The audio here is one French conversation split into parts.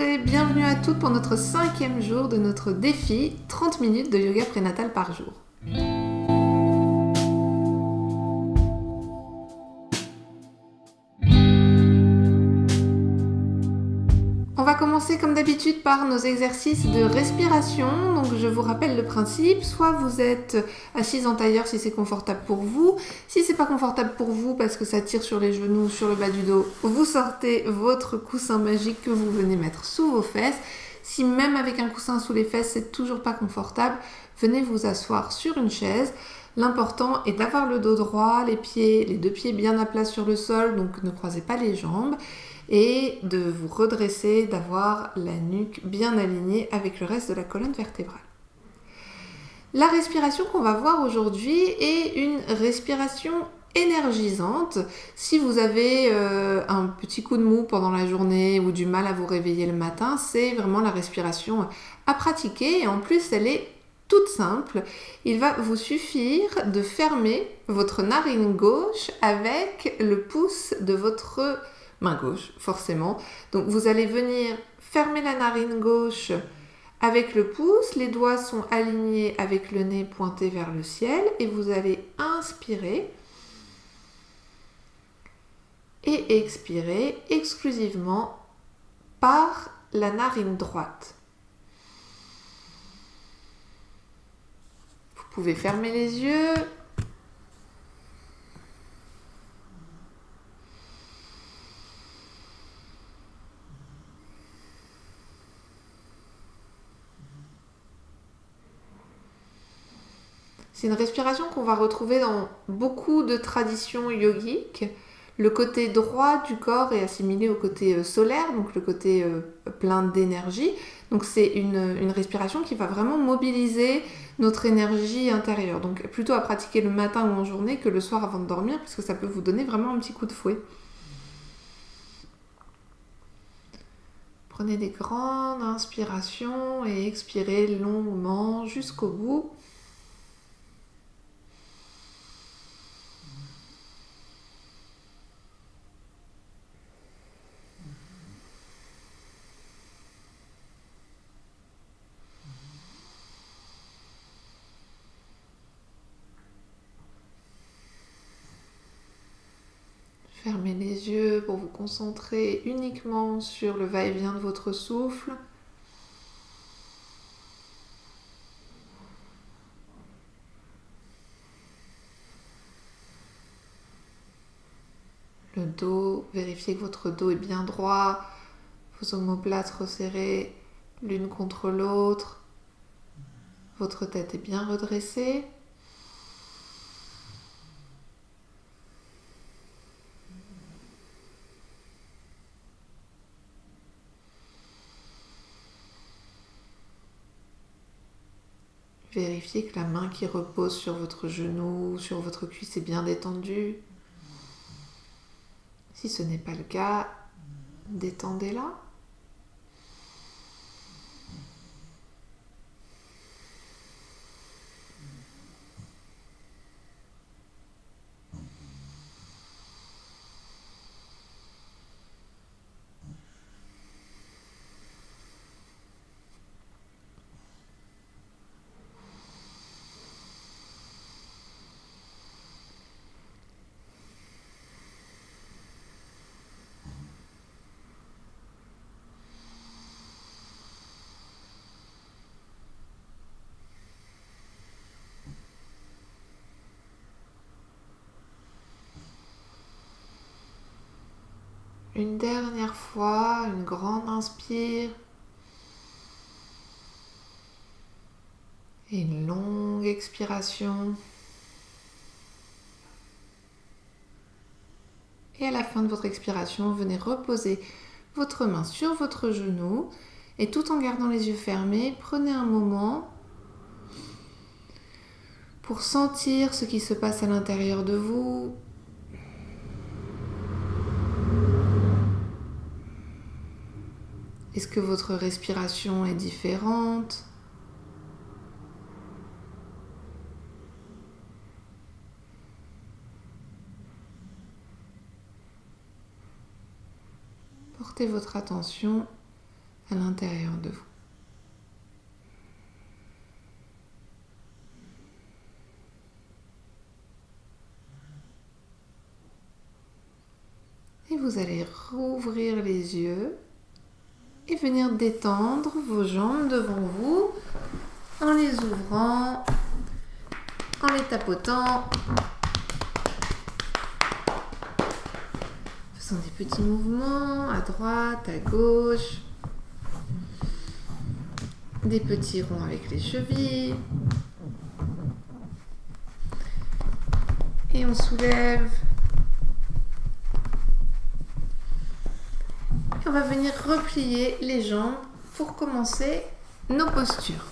Et bienvenue à toutes pour notre 5e jour de notre défi 30 minutes de yoga prénatal par jour. On va commencer comme d'habitude par nos exercices de respiration. Donc je vous rappelle le principe, soit vous êtes assise en tailleur si c'est confortable pour vous. Si c'est pas confortable pour vous parce que ça tire sur les genoux, sur le bas du dos, vous sortez votre coussin magique que vous venez mettre sous vos fesses. Si même avec un coussin sous les fesses c'est toujours pas confortable, venez vous asseoir sur une chaise. L'important est d'avoir le dos droit, les deux pieds bien à plat sur le sol, donc ne croisez pas les jambes, et de vous redresser, d'avoir la nuque bien alignée avec le reste de la colonne vertébrale. La respiration qu'on va voir aujourd'hui est une respiration énergisante. Si vous avez un petit coup de mou pendant la journée ou du mal à vous réveiller le matin, c'est vraiment la respiration à pratiquer, et en plus elle est toute simple. Il va vous suffire de fermer votre narine gauche avec le pouce de votre main gauche, forcément. Donc vous allez venir fermer la narine gauche avec le pouce, les doigts sont alignés avec le nez pointé vers le ciel, et vous allez inspirer et expirer exclusivement par la narine droite. Vous pouvez fermer les yeux. C'est une respiration qu'on va retrouver dans beaucoup de traditions yogiques. Le côté droit du corps est assimilé au côté solaire, donc le côté plein d'énergie. Donc c'est une respiration qui va vraiment mobiliser notre énergie intérieure. Donc plutôt à pratiquer le matin ou en journée que le soir avant de dormir, parce que ça peut vous donner vraiment un petit coup de fouet. Prenez des grandes inspirations et expirez longuement jusqu'au bout. Fermez les yeux pour vous concentrer uniquement sur le va-et-vient de votre souffle. Le dos, vérifiez que votre dos est bien droit, vos omoplates resserrées l'une contre l'autre, votre tête est bien redressée. Vérifiez que la main qui repose sur votre genou, sur votre cuisse est bien détendue. Si ce n'est pas le cas, détendez-la. Une dernière fois, une grande inspire et une longue expiration. Et à la fin de votre expiration, venez reposer votre main sur votre genou, et tout en gardant les yeux fermés, prenez un moment pour sentir ce qui se passe à l'intérieur de vous. Est-ce que votre respiration est différente ? Portez votre attention à l'intérieur de vous. Et vous allez rouvrir les yeux et venir détendre vos jambes devant vous en les ouvrant, en les tapotant, faisant des petits mouvements à droite, à gauche, des petits ronds avec les chevilles. Et on soulève. Et on va venir replier les jambes pour commencer nos postures.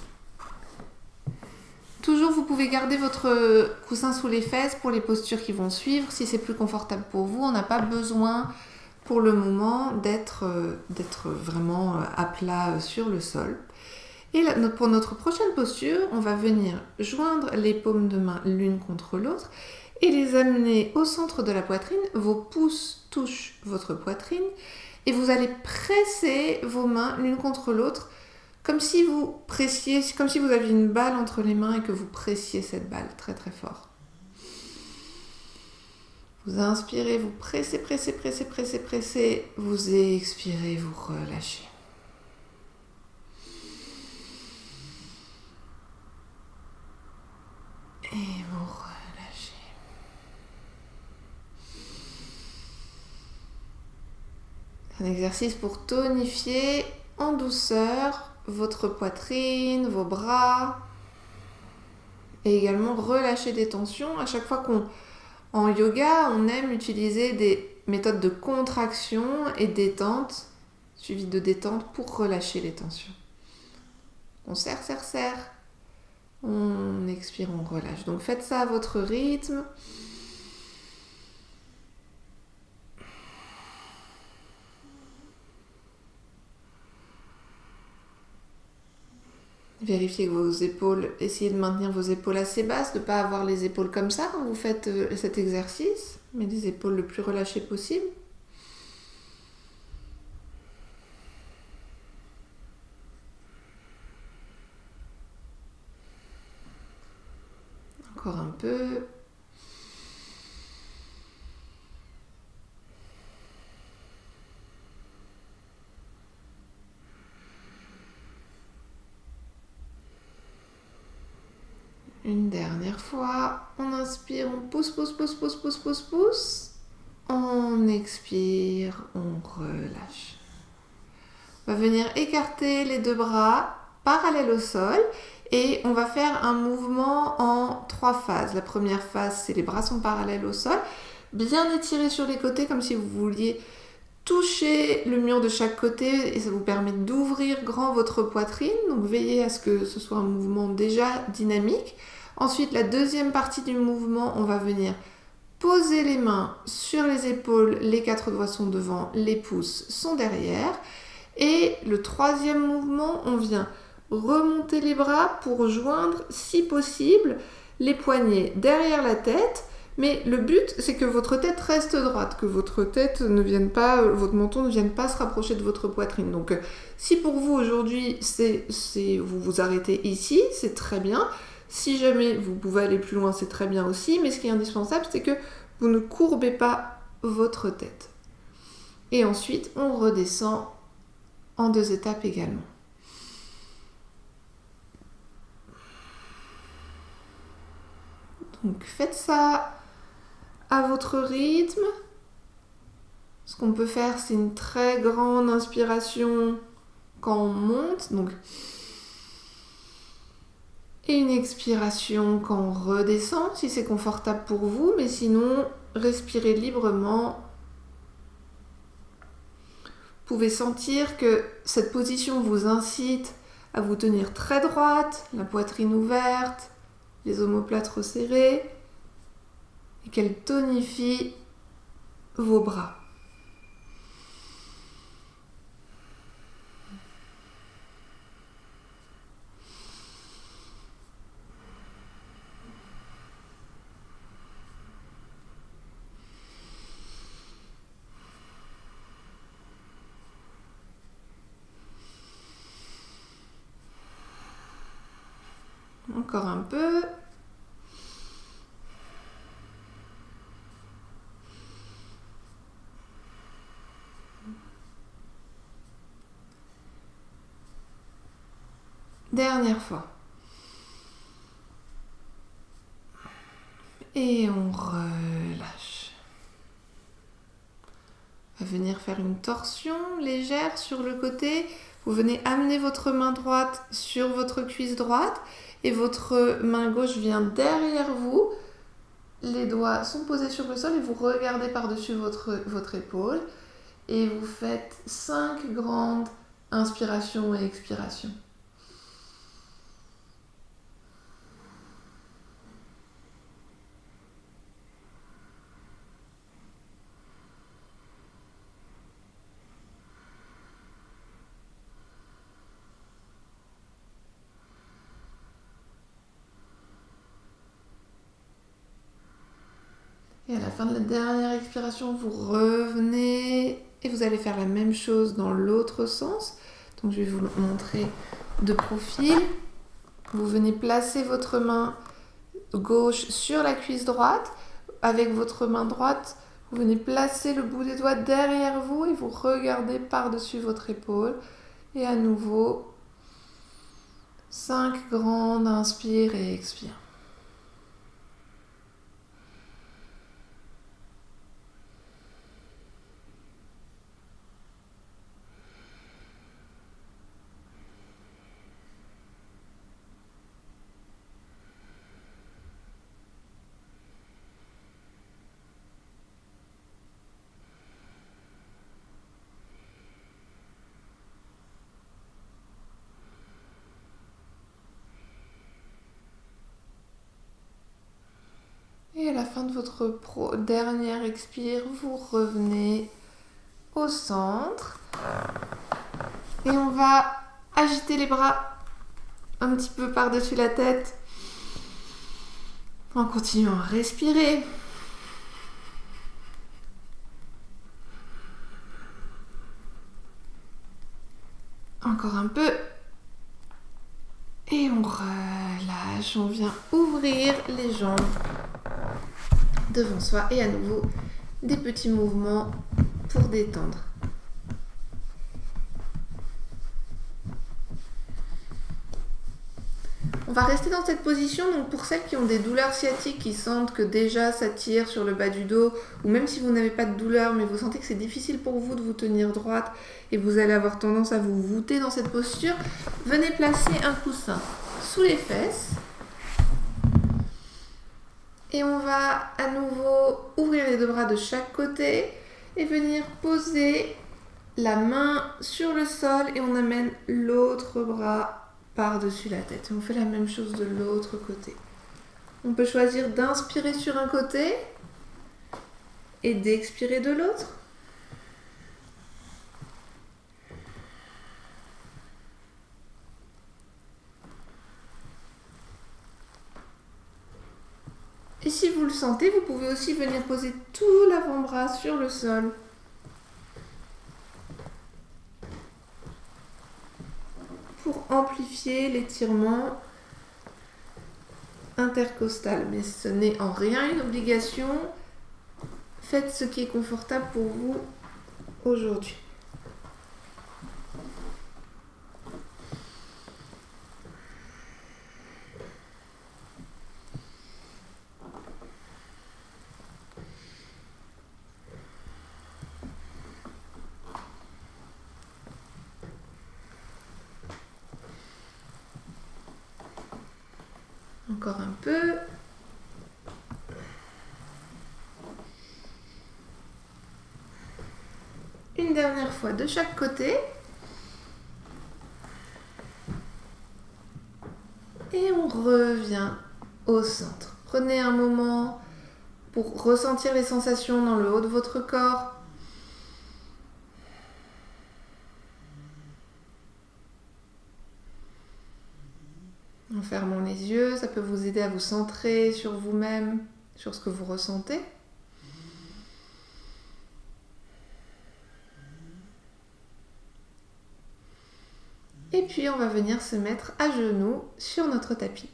Toujours, vous pouvez garder votre coussin sous les fesses pour les postures qui vont suivre. Si c'est plus confortable pour vous, on n'a pas besoin pour le moment d'être vraiment à plat sur le sol. Et là, pour notre prochaine posture, on va venir joindre les paumes de main l'une contre l'autre et les amener au centre de la poitrine. Vos pouces touchent votre poitrine et vous allez presser vos mains l'une contre l'autre comme si vous pressiez, comme si vous aviez une balle entre les mains et que vous pressiez cette balle très très fort. Vous inspirez, vous pressez, pressez, pressez, pressez, pressez. Vous expirez, vous relâchez. Et vous relâchez. Un exercice pour tonifier en douceur votre poitrine, vos bras. Et également relâcher des tensions. À chaque fois en yoga, on aime utiliser des méthodes de contraction et détente, suivies de détente pour relâcher les tensions. On serre, serre, serre. On expire, on relâche. Donc faites ça à votre rythme. Vérifiez que vos épaules, essayez de maintenir vos épaules assez basses, de ne pas avoir les épaules comme ça quand vous faites cet exercice, mais les épaules le plus relâchées possible. Encore un peu. Une dernière fois, on inspire, on pousse, pousse, pousse, pousse, pousse, pousse, pousse. On expire, on relâche. On va venir écarter les deux bras parallèles au sol et on va faire un mouvement en 3 phases. La première phase, c'est les bras sont parallèles au sol, bien étirés sur les côtés comme si vous vouliez toucher le mur de chaque côté et ça vous permet d'ouvrir grand votre poitrine. Donc veillez à ce que ce soit un mouvement déjà dynamique. Ensuite, la deuxième partie du mouvement, on va venir poser les mains sur les épaules, les 4 doigts sont devant, les pouces sont derrière. Et le troisième mouvement, on vient remonter les bras pour joindre, si possible, les poignets derrière la tête. Mais le but, c'est que votre tête reste droite, que votre tête ne vienne pas, votre menton ne vienne pas se rapprocher de votre poitrine. Donc, si pour vous aujourd'hui, vous vous arrêtez ici, c'est très bien. Si jamais vous pouvez aller plus loin, c'est très bien aussi. Mais ce qui est indispensable, c'est que vous ne courbez pas votre tête. Et ensuite, on redescend en 2 étapes également. Donc, faites ça à votre rythme. Ce qu'on peut faire, c'est une très grande inspiration quand on monte, donc, et une expiration quand on redescend, si c'est confortable pour vous, mais sinon, respirez librement. Vous pouvez sentir que cette position vous incite à vous tenir très droite, la poitrine ouverte, les omoplates resserrées, et qu'elle tonifie vos bras. Encore un peu. Dernière fois. Et on relâche. On va venir faire une torsion légère sur le côté. Vous venez amener votre main droite sur votre cuisse droite et votre main gauche vient derrière vous. Les doigts sont posés sur le sol et vous regardez par-dessus votre épaule. Et vous faites 5 grandes inspirations et expirations. Et à la fin de la dernière expiration, vous revenez et vous allez faire la même chose dans l'autre sens. Donc je vais vous le montrer de profil. Vous venez placer votre main gauche sur la cuisse droite. Avec votre main droite, vous venez placer le bout des doigts derrière vous et vous regardez par-dessus votre épaule. Et à nouveau, 5 grandes inspire et expire. Et à la fin de votre dernière expire, vous revenez au centre. Et on va agiter les bras un petit peu par-dessus la tête en continuant à respirer. Encore un peu. Et on relâche, on vient ouvrir les jambes devant soi et à nouveau des petits mouvements pour détendre. On va rester dans cette position, donc pour celles qui ont des douleurs sciatiques, qui sentent que déjà ça tire sur le bas du dos, ou même si vous n'avez pas de douleur, mais vous sentez que c'est difficile pour vous de vous tenir droite et vous allez avoir tendance à vous voûter dans cette posture, venez placer un coussin sous les fesses. Et on va à nouveau ouvrir les deux bras de chaque côté et venir poser la main sur le sol et on amène l'autre bras par-dessus la tête. Et on fait la même chose de l'autre côté. On peut choisir d'inspirer sur un côté et d'expirer de l'autre. Et si vous le sentez, vous pouvez aussi venir poser tout l'avant-bras sur le sol. Pour amplifier l'étirement intercostal. Mais ce n'est en rien une obligation. Faites ce qui est confortable pour vous aujourd'hui. Encore un peu. Une dernière fois de chaque côté. Et on revient au centre. Prenez un moment pour ressentir les sensations dans le haut de votre corps. En fermant les yeux, ça peut vous aider à vous centrer sur vous-même, sur ce que vous ressentez. Et puis on va venir se mettre à genoux sur notre tapis.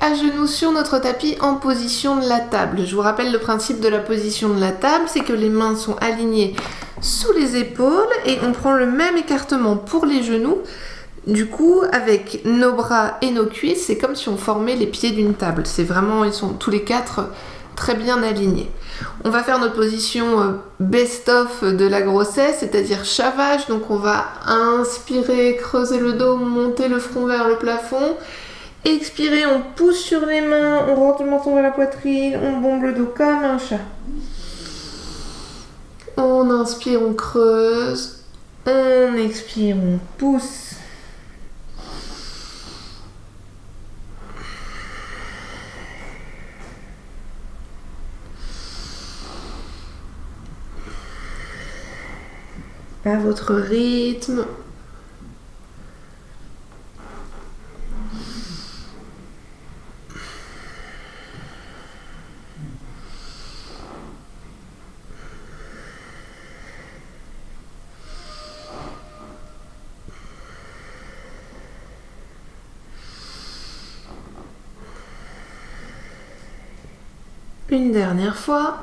à genoux sur notre tapis en position de la table. Je vous rappelle le principe de la position de la table, c'est que les mains sont alignées sous les épaules et on prend le même écartement pour les genoux. Du coup, avec nos bras et nos cuisses, c'est comme si on formait les pieds d'une table. C'est vraiment, ils sont tous les quatre très bien alignés. On va faire notre position best-of de la grossesse, c'est-à-dire chavage. Donc on va inspirer, creuser le dos, monter le front vers le plafond. Expirer, on pousse sur les mains, on rentre le menton vers la poitrine, on bombe le dos comme un chat. On inspire, on creuse. On expire, on pousse. À votre rythme. Une dernière fois.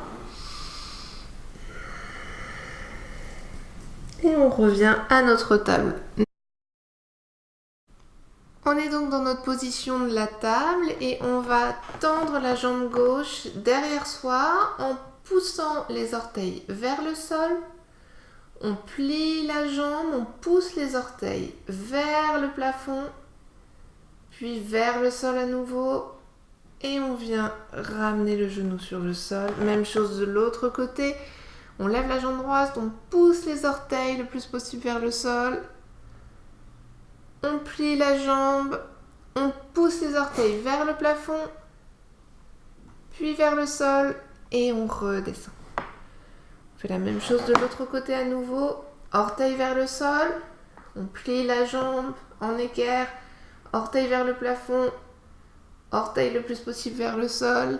Et on revient à notre table. On est donc dans notre position de la table et on va tendre la jambe gauche derrière soi en poussant les orteils vers le sol. On plie la jambe, on pousse les orteils vers le plafond, puis vers le sol à nouveau. Et on vient ramener le genou sur le sol. Même chose de l'autre côté. On lève la jambe droite, on pousse les orteils le plus possible vers le sol. On plie la jambe, on pousse les orteils vers le plafond, puis vers le sol et on redescend. On fait la même chose de l'autre côté à nouveau. Orteils vers le sol, on plie la jambe en équerre, orteils vers le plafond, orteils le plus possible vers le sol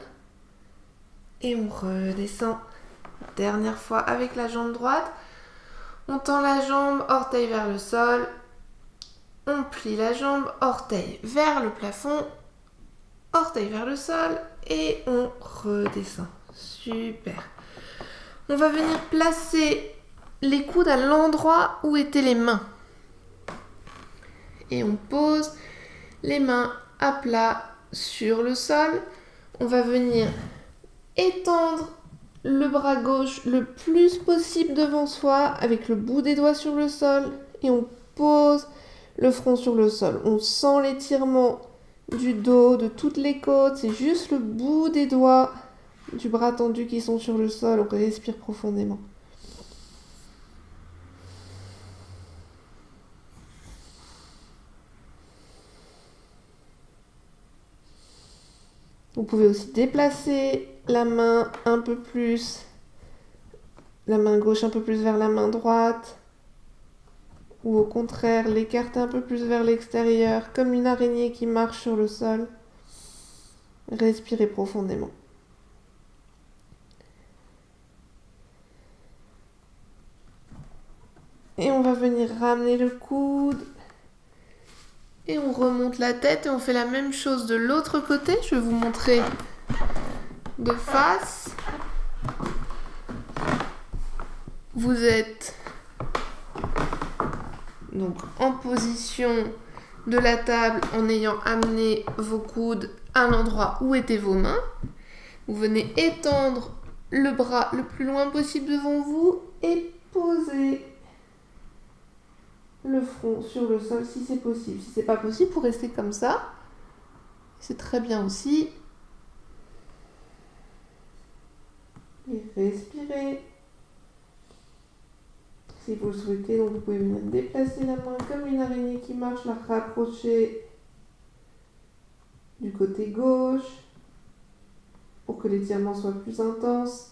et on redescend. Dernière fois avec la jambe droite, on tend la jambe, orteil vers le sol, on plie la jambe, orteil vers le plafond, orteil vers le sol et on redescend. Super. On va venir placer les coudes à l'endroit où étaient les mains. Et on pose les mains à plat sur le sol. On va venir étendre le bras gauche le plus possible devant soi avec le bout des doigts sur le sol et on pose le front sur le sol. On sent l'étirement du dos, de toutes les côtes, c'est juste le bout des doigts du bras tendu qui sont sur le sol. On respire profondément. Vous pouvez aussi déplacer la main un peu plus, la main gauche un peu plus vers la main droite, ou au contraire l'écarter un peu plus vers l'extérieur, comme une araignée qui marche sur le sol. Respirez profondément. Et on va venir ramener le coude. Et on remonte la tête et on fait la même chose de l'autre côté. Je vais vous montrer de face. Vous êtes donc en position de la table en ayant amené vos coudes à l'endroit où étaient vos mains. Vous venez étendre le bras le plus loin possible devant vous et poser le front sur le sol si c'est possible. Si c'est pas possible, vous restez comme ça. C'est très bien aussi. Et respirez. Si vous le souhaitez, donc vous pouvez venir déplacer la main comme une araignée qui marche, la rapprocher du côté gauche pour que l'étirement soit plus intense.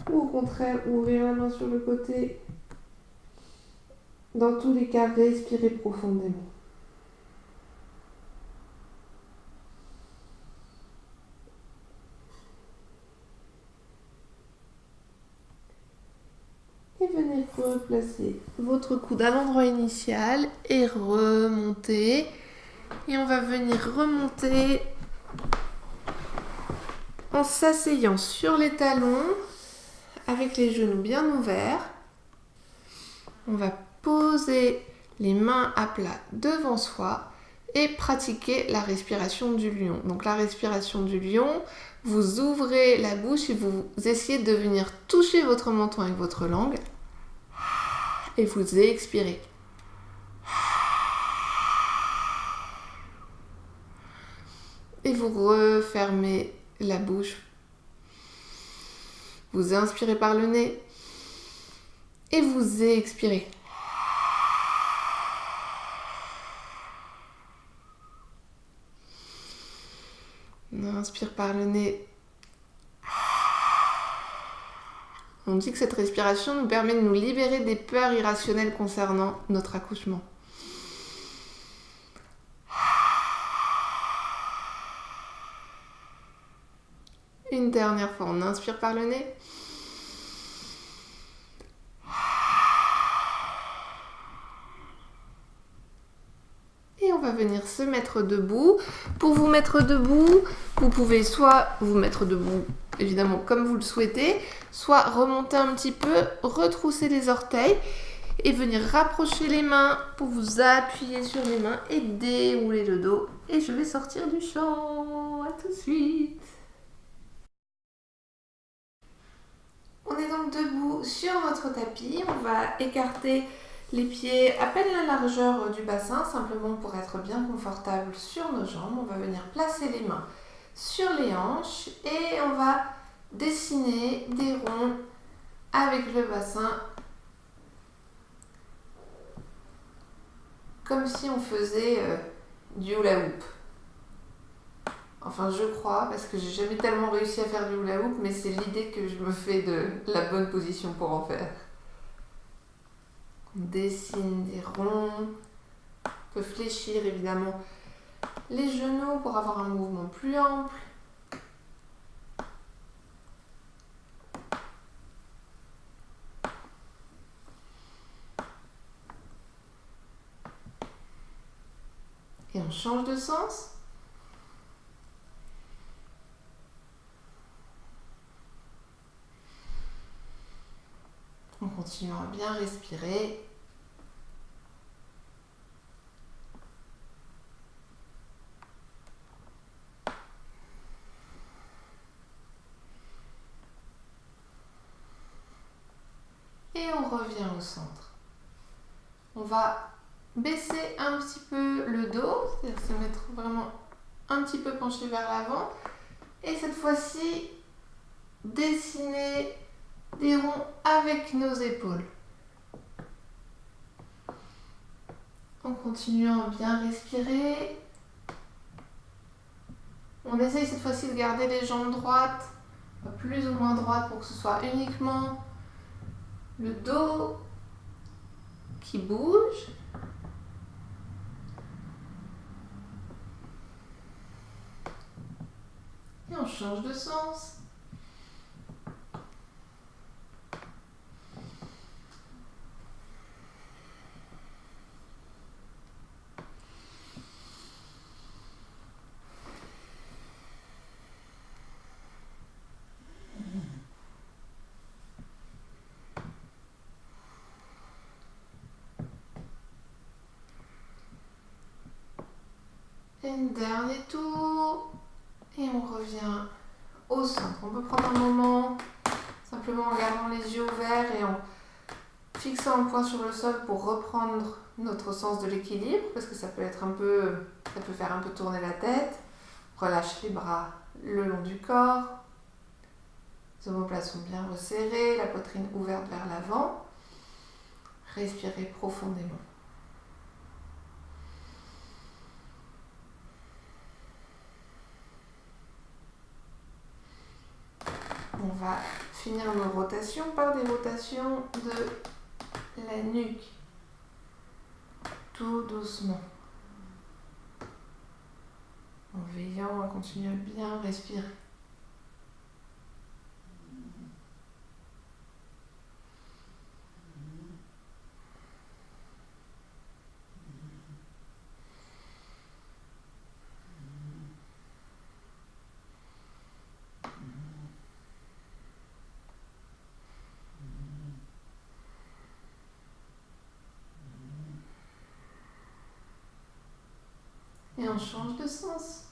Ou au contraire, ouvrir la main sur le côté. Dans tous les cas, respirez profondément. Et venez replacer votre coude à l'endroit initial et remonter. Et on va venir remonter en s'asseyant sur les talons avec les genoux bien ouverts. On va poser les mains à plat devant soi et pratiquer la respiration du lion. Donc la respiration du lion, vous ouvrez la bouche et vous essayez de venir toucher votre menton avec votre langue et vous expirez. Et vous refermez la bouche. Vous inspirez par le nez et vous expirez. On inspire par le nez. On dit que cette respiration nous permet de nous libérer des peurs irrationnelles concernant notre accouchement. Une dernière fois, on inspire par le nez. Et on va venir se mettre debout. Pour vous mettre debout, vous pouvez soit vous mettre debout, évidemment comme vous le souhaitez, soit remonter un petit peu, retrousser les orteils et venir rapprocher les mains pour vous appuyer sur les mains et dérouler le dos. Et je vais sortir du champ. À tout de suite. On est donc debout sur notre tapis. On va écarter les pieds à peine la largeur du bassin, simplement pour être bien confortable sur nos jambes. On va venir placer les mains sur les hanches et on va dessiner des ronds avec le bassin comme si on faisait du hula hoop. Enfin, je crois, parce que j'ai jamais tellement réussi à faire du hula hoop, mais c'est l'idée que je me fais de la bonne position pour en faire. On dessine des ronds. On peut fléchir évidemment les genoux pour avoir un mouvement plus ample. Et on change de sens. On continue à bien respirer. Et on revient au centre. On va baisser un petit peu le dos, c'est-à-dire se mettre vraiment un petit peu penché vers l'avant. Et cette fois-ci, dessiner des ronds avec nos épaules. En continuant à bien respirer. On essaye cette fois-ci de garder les jambes droites, plus ou moins droites pour que ce soit uniquement le dos qui bouge. Et on change de sens. Et un dernier tour. Et on revient au centre. On peut prendre un moment simplement en gardant les yeux ouverts et en fixant un point sur le sol pour reprendre notre sens de l'équilibre, parce que ça peut faire un peu tourner la tête. Relâche les bras le long du corps. Les omoplates sont bien resserrées, la poitrine ouverte vers l'avant. Respirez profondément. On va finir nos rotations par des rotations de la nuque, tout doucement, en veillant à continuer à bien respirer. Et on change de sens.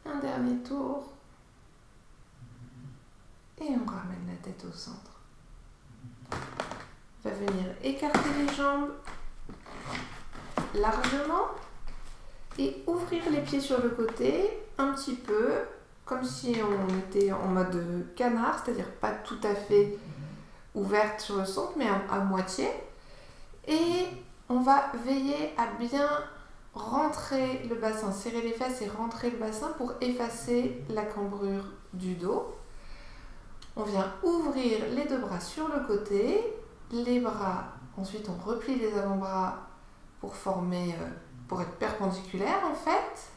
Un dernier tour. Et on ramène la tête au centre. On va venir écarter les jambes largement et ouvrir les pieds sur le côté un petit peu, comme si on était en mode canard, c'est-à-dire pas tout à fait ouverte sur le centre, mais à moitié. Et on va veiller à bien rentrer le bassin, serrer les fesses et rentrer le bassin pour effacer la cambrure du dos. On vient ouvrir les deux bras sur le côté, les bras, ensuite on replie les avant-bras pour être perpendiculaires en fait.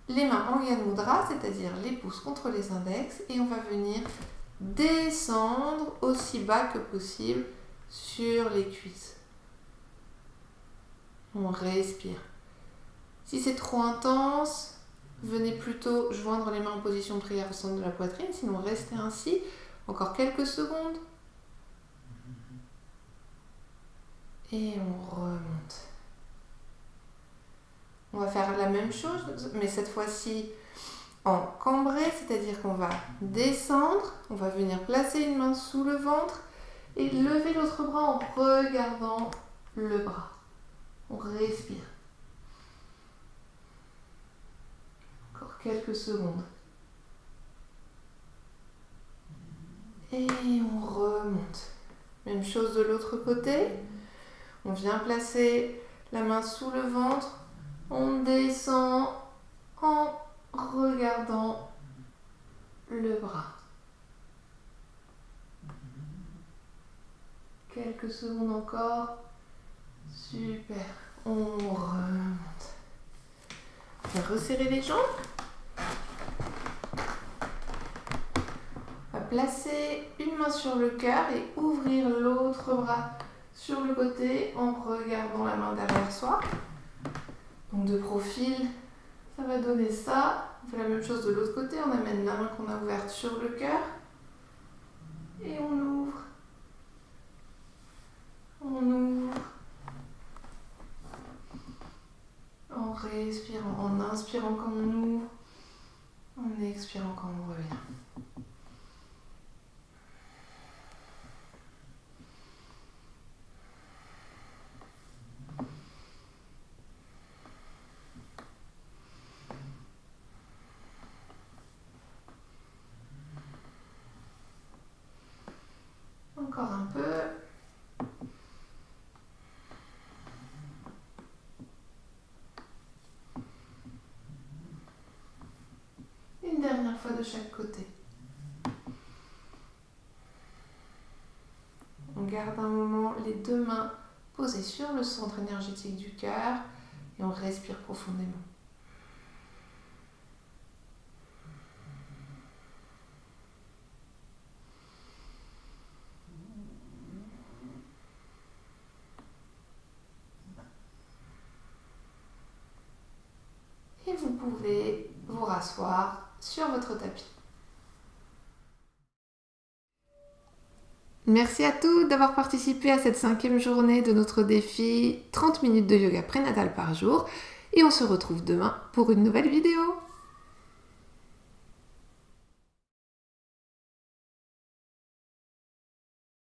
Les mains en Gyan Mudra, c'est-à-dire les pouces contre les index, et on va venir descendre aussi bas que possible sur les cuisses. On respire. Si c'est trop intense, venez plutôt joindre les mains en position de prière au centre de la poitrine, sinon restez ainsi encore quelques secondes. Et on remonte. On va faire la même chose, mais cette fois-ci en cambré, c'est-à-dire qu'on va descendre, on va venir placer une main sous le ventre et lever l'autre bras en regardant le bras. On respire. Encore quelques secondes. Et on remonte. Même chose de l'autre côté. On vient placer la main sous le ventre. On descend en regardant le bras. Quelques secondes encore. Super. On remonte. On va resserrer les jambes. On va placer une main sur le cœur et ouvrir l'autre bras sur le côté en regardant la main derrière soi. Donc de profil, ça va donner ça. On fait la même chose de l'autre côté. On amène la main qu'on a ouverte sur le cœur. Et on ouvre. On ouvre. En respirant, en inspirant quand on ouvre. En expirant quand on revient. Encore un peu. Une dernière fois de chaque côté. On garde un moment les deux mains posées sur le centre énergétique du cœur et on respire profondément. Et vous pouvez vous rasseoir sur votre tapis. Merci à tous d'avoir participé à cette 5e journée de notre défi 30 minutes de yoga prénatal par jour. Et on se retrouve demain pour une nouvelle vidéo.